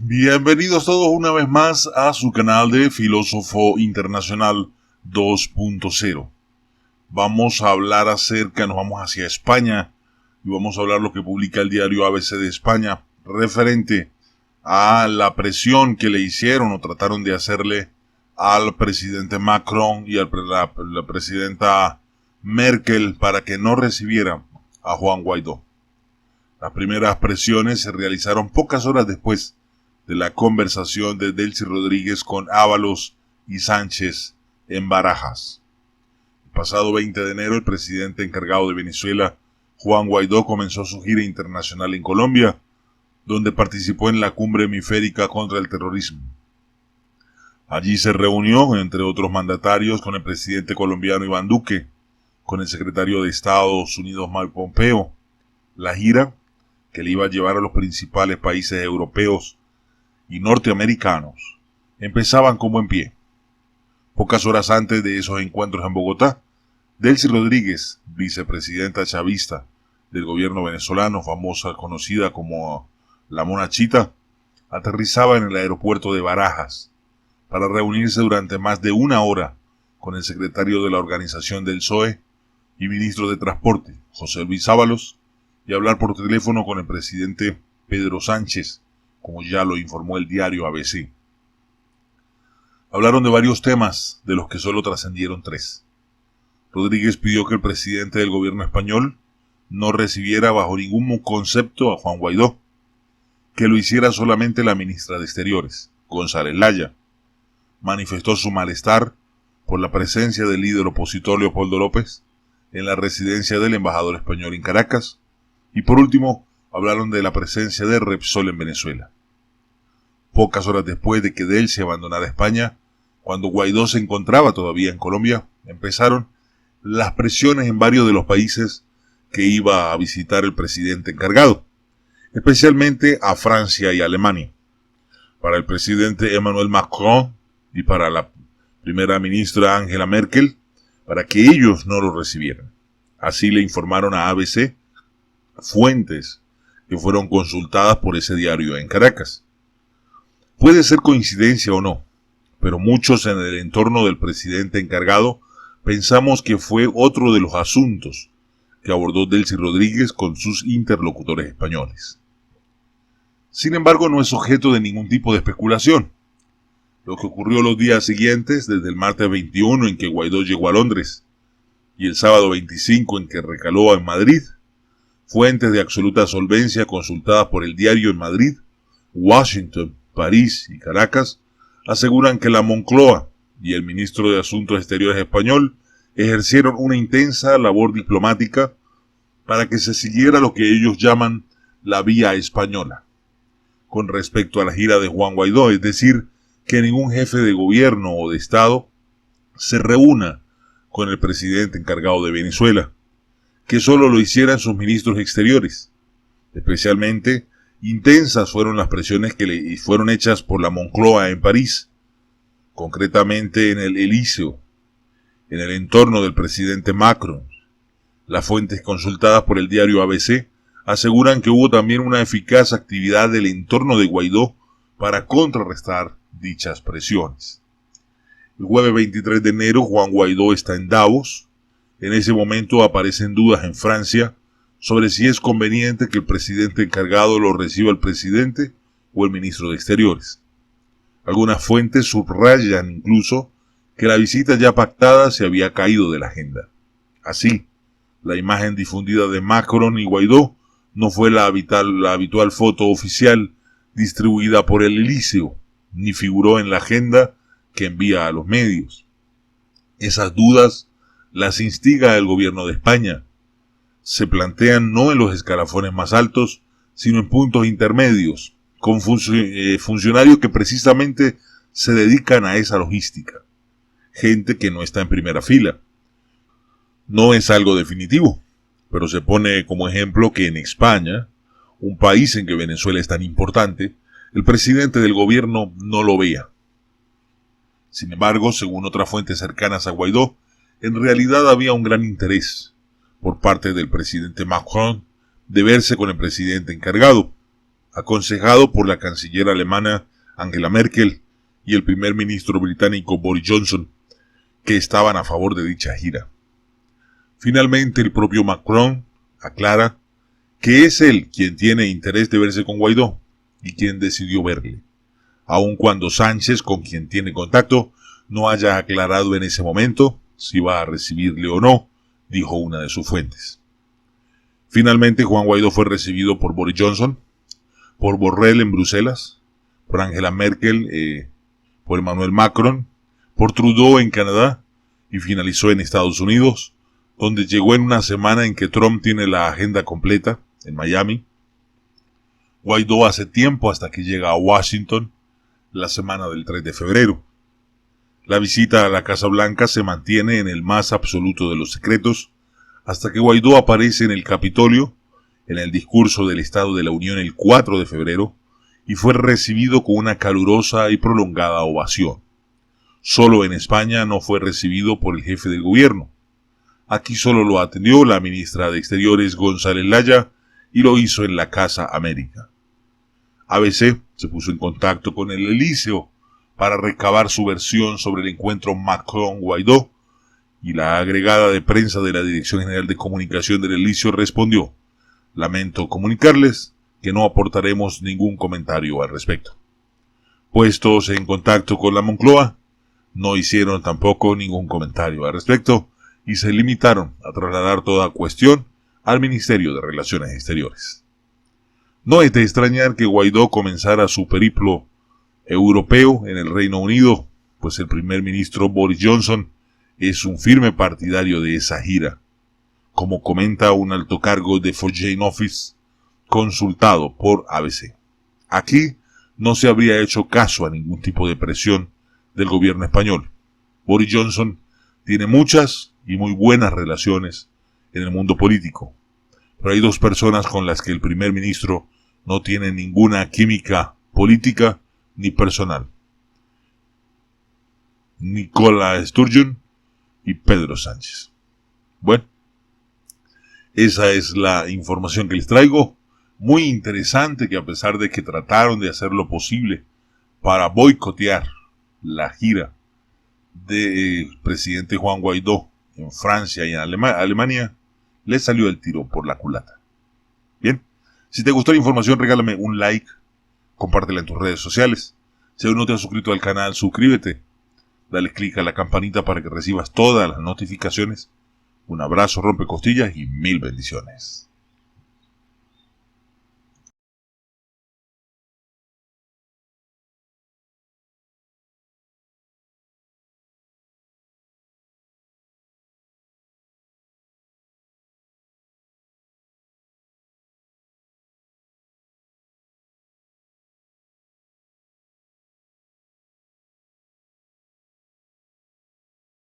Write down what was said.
Bienvenidos todos una vez más a su canal de Filósofo Internacional 2.0. Vamos a hablar nos vamos hacia España y vamos a hablar lo que publica el diario ABC de España referente a la presión que le hicieron o trataron de hacerle al presidente Macron y a la presidenta Merkel para que no recibiera a Juan Guaidó. Las primeras presiones se realizaron pocas horas después de la conversación de Delcy Rodríguez con Ábalos y Sánchez en Barajas. El pasado 20 de enero, el presidente encargado de Venezuela, Juan Guaidó, comenzó su gira internacional en Colombia, donde participó en la cumbre hemisférica contra el terrorismo. Allí se reunió, entre otros mandatarios, con el presidente colombiano Iván Duque, con el secretario de Estados Unidos Mike Pompeo. La gira, que le iba a llevar a los principales países europeos y norteamericanos, empezaban como en pie. Pocas horas antes de esos encuentros en Bogotá, Delcy Rodríguez, vicepresidenta chavista del gobierno venezolano, conocida como la Monachita, aterrizaba en el aeropuerto de Barajas para reunirse durante más de una hora con el secretario de la organización del PSOE y ministro de Transporte, José Luis Ábalos, y hablar por teléfono con el presidente Pedro Sánchez, como ya lo informó el diario ABC. Hablaron de varios temas, de los que solo trascendieron 3. Rodríguez pidió que el presidente del gobierno español no recibiera bajo ningún concepto a Juan Guaidó, que lo hiciera solamente la ministra de Exteriores, González Laya. Manifestó su malestar por la presencia del líder opositor Leopoldo López en la residencia del embajador español en Caracas, y por último, hablaron de la presencia de Repsol en Venezuela. Pocas horas después de que Delcy abandonara España, cuando Guaidó se encontraba todavía en Colombia, empezaron las presiones en varios de los países que iba a visitar el presidente encargado, especialmente a Francia y Alemania. Para el presidente Emmanuel Macron y para la primera ministra Angela Merkel, para que ellos no lo recibieran. Así le informaron a ABC fuentes que fueron consultadas por ese diario en Caracas. Puede ser coincidencia o no, pero muchos en el entorno del presidente encargado pensamos que fue otro de los asuntos que abordó Delcy Rodríguez con sus interlocutores españoles. Sin embargo, no es objeto de ningún tipo de especulación. Lo que ocurrió los días siguientes, desde el martes 21 en que Guaidó llegó a Londres y el sábado 25 en que recaló en Madrid, fuentes de absoluta solvencia consultadas por el diario en Madrid, Washington, París y Caracas aseguran que la Moncloa y el ministro de Asuntos Exteriores español ejercieron una intensa labor diplomática para que se siguiera lo que ellos llaman la vía española con respecto a la gira de Juan Guaidó, es decir, que ningún jefe de gobierno o de Estado se reúna con el presidente encargado de Venezuela, que solo lo hicieran sus ministros exteriores. Especialmente intensas fueron las presiones que fueron hechas por la Moncloa en París, concretamente en el Elíseo, en el entorno del presidente Macron. Las fuentes consultadas por el diario ABC aseguran que hubo también una eficaz actividad del entorno de Guaidó para contrarrestar dichas presiones. El jueves 23 de enero, Juan Guaidó está en Davos. En ese momento aparecen dudas en Francia sobre si es conveniente que el presidente encargado lo reciba el presidente o el ministro de Exteriores. Algunas fuentes subrayan incluso que la visita ya pactada se había caído de la agenda. Así, la imagen difundida de Macron y Guaidó no fue la habitual foto oficial distribuida por el Elíseo, ni figuró en la agenda que envía a los medios. Esas dudas las instiga el gobierno de España. Se plantean no en los escalafones más altos, sino en puntos intermedios, con funcionarios que precisamente se dedican a esa logística. Gente que no está en primera fila. No es algo definitivo, pero se pone como ejemplo que en España, un país en que Venezuela es tan importante, el presidente del gobierno no lo vea. Sin embargo, según otras fuentes cercanas a Guaidó, en realidad había un gran interés por parte del presidente Macron de verse con el presidente encargado. aconsejado por la canciller alemana Angela Merkel y el primer ministro británico Boris Johnson, que estaban a favor de dicha gira. Finalmente, el propio Macron aclara que es él quien tiene interés de verse con Guaidó y quien decidió verle, aun cuando Sánchez, con quien tiene contacto, no haya aclarado en ese momento si va a recibirle o no, dijo una de sus fuentes. Finalmente, Juan Guaidó fue recibido por Boris Johnson, por Borrell en Bruselas, por Angela Merkel, por Emmanuel Macron, por Trudeau en Canadá y finalizó en Estados Unidos, donde llegó en una semana en que Trump tiene la agenda completa, en Miami. Guaidó hace tiempo hasta que llega a Washington la semana del 3 de febrero. La visita a la Casa Blanca se mantiene en el más absoluto de los secretos hasta que Guaidó aparece en el Capitolio en el discurso del Estado de la Unión el 4 de febrero y fue recibido con una calurosa y prolongada ovación. Solo en España no fue recibido por el jefe del gobierno. Aquí solo lo atendió la ministra de Exteriores González Laya y lo hizo en la Casa América. ABC se puso en contacto con el Elíseo para recabar su versión sobre el encuentro Macron-Guaidó y la agregada de prensa de la Dirección General de Comunicación del Elíseo respondió: lamento comunicarles que no aportaremos ningún comentario al respecto. Puestos en contacto con la Moncloa, no hicieron tampoco ningún comentario al respecto y se limitaron a trasladar toda cuestión al Ministerio de Relaciones Exteriores. No es de extrañar que Guaidó comenzara su periplo europeo en el Reino Unido, pues el primer ministro Boris Johnson es un firme partidario de esa gira, como comenta un alto cargo de Foreign Office consultado por ABC. Aquí no se habría hecho caso a ningún tipo de presión del gobierno español. Boris Johnson tiene muchas y muy buenas relaciones en el mundo político, pero hay dos personas con las que el primer ministro no tiene ninguna química política ni personal: Nicola Sturgeon y Pedro Sánchez. Bueno, esa es la información que les traigo. Muy interesante que a pesar de que trataron de hacer lo posible para boicotear la gira del presidente Juan Guaidó en Francia y en Alemania, le salió el tiro por la culata. Bien, si te gustó la información, regálame un like, compártela en tus redes sociales. Si aún no te has suscrito al canal, suscríbete. Dale click a la campanita para que recibas todas las notificaciones. Un abrazo rompecostillas y 1000 bendiciones.